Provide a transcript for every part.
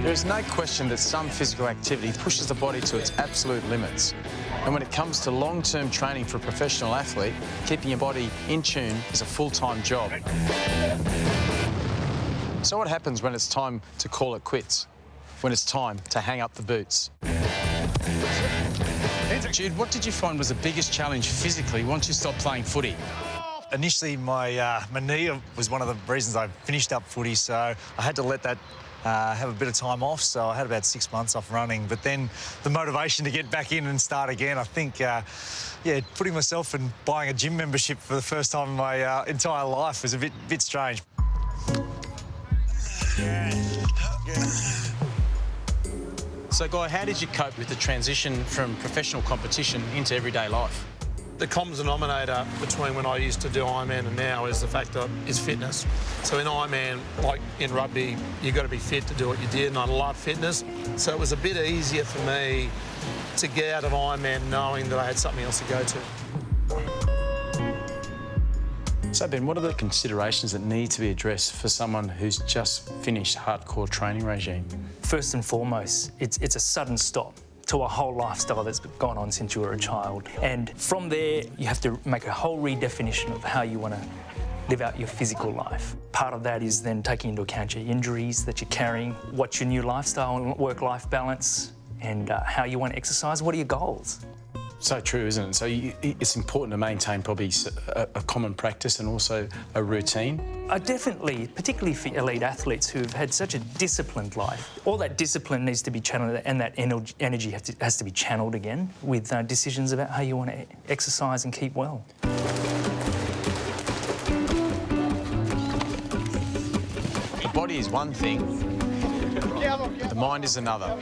There's no question that some physical activity pushes the body to its absolute limits. And when it comes to long-term training for a professional athlete, keeping your body in tune is a full-time job. So what happens when it's time to call it quits? When it's time to hang up the boots? Jude, what did you find was the biggest challenge physically once you stopped playing footy? Initially, my knee was one of the reasons I finished up footy, so I had to let that have a bit of time off, so I had about 6 months off running. But then the motivation to get back in and start again, I think, yeah, putting myself and buying a gym membership for the first time in my entire life was a bit strange. So, Guy, how did you cope with the transition from professional competition into everyday life? The common denominator between when I used to do Ironman and now is the fact that is fitness. So in Ironman, like in rugby, you've got to be fit to do what you did, and I love fitness. So it was a bit easier for me to get out of Ironman knowing that I had something else to go to. So, Ben, what are the considerations that need to be addressed for someone who's just finished hardcore training regime? First and foremost, it's a sudden stop to a whole lifestyle that's gone on since you were a child. And from there, you have to make a whole redefinition of how you want to live out your physical life. Part of that is then taking into account your injuries that you're carrying, what's your new lifestyle and work-life balance, and how you want to exercise. What are your goals? So true, isn't it? So it's important to maintain probably a common practice and also a routine. Definitely, particularly for elite athletes who've had such a disciplined life. All that discipline needs to be channeled, and that energy has to be channeled again with decisions about how you want to exercise and keep well. The body is one thing, the mind is another.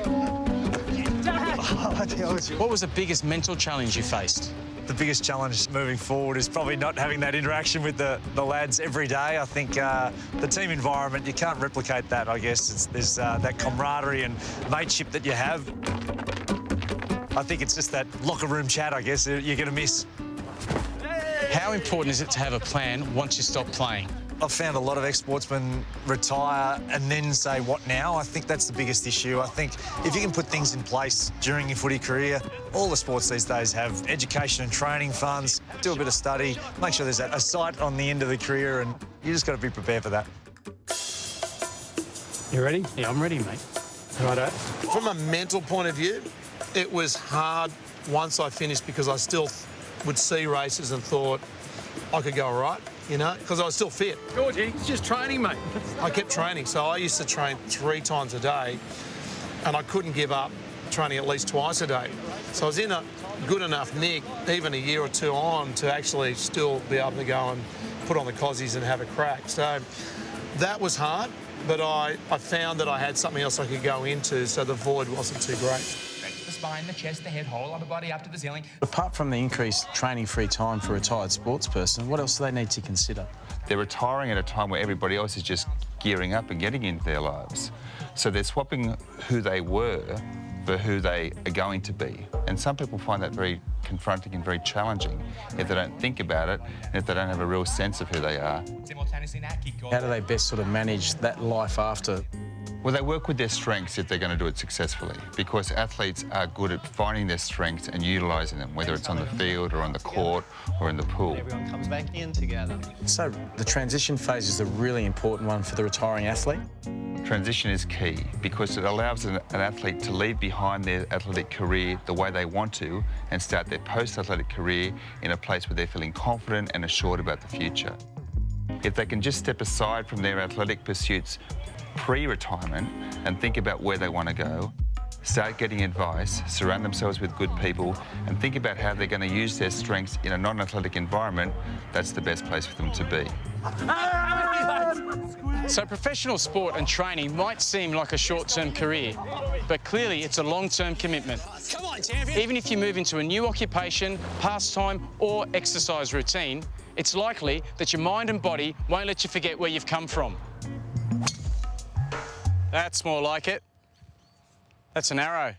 What was the biggest mental challenge you faced? The biggest challenge moving forward is probably not having that interaction with the lads every day. I think the team environment, you can't replicate that, I guess. There's that camaraderie and mateship that you have. I think it's just that locker room chat, I guess, you're going to miss. How important is it to have a plan once you stop playing? I've found a lot of ex-sportsmen retire and then say, what now? I think that's the biggest issue. I think if you can put things in place during your footy career, all the sports these days have education and training funds, do a bit of study, make sure there's a sight on the end of the career, and you just got to be prepared for that. You ready? Yeah, I'm ready, mate. Righto. From a mental point of view, it was hard once I finished because I still would see races and thought I could go all right. You know, because I was still fit. Georgie, it's just training, mate. I kept training, so I used to train 3 times a day, and I couldn't give up training at least twice a day. So I was in a good enough nick, even a year or two on, to actually still be able to go and put on the cozies and have a crack. So that was hard, but I found that I had something else I could go into, so the void wasn't too great. The spine, the chest, the head, whole upper body up to the ceiling. Apart from the increased training-free time for a retired sports person, what else do they need to consider? They're retiring at a time where everybody else is just gearing up and getting into their lives. So they're swapping who they were for who they are going to be. And some people find that very confronting and very challenging if they don't think about it and if they don't have a real sense of who they are. How do they best sort of manage that life after? Well, they work with their strengths if they're going to do it successfully, because athletes are good at finding their strengths and utilising them, whether it's on the field or on the court or in the pool. Everyone comes back in together. So the transition phase is a really important one for the retiring athlete? Transition is key because it allows an athlete to leave behind their athletic career the way they want to and start their post-athletic career in a place where they're feeling confident and assured about the future. If they can just step aside from their athletic pursuits pre-retirement and think about where they want to go, start getting advice, surround themselves with good people, and think about how they're going to use their strengths in a non-athletic environment, that's the best place for them to be. So professional sport and training might seem like a short-term career, but clearly it's a long-term commitment. Come on, champion. Even if you move into a new occupation, pastime or exercise routine, it's likely that your mind and body won't let you forget where you've come from. That's more like it. That's an arrow.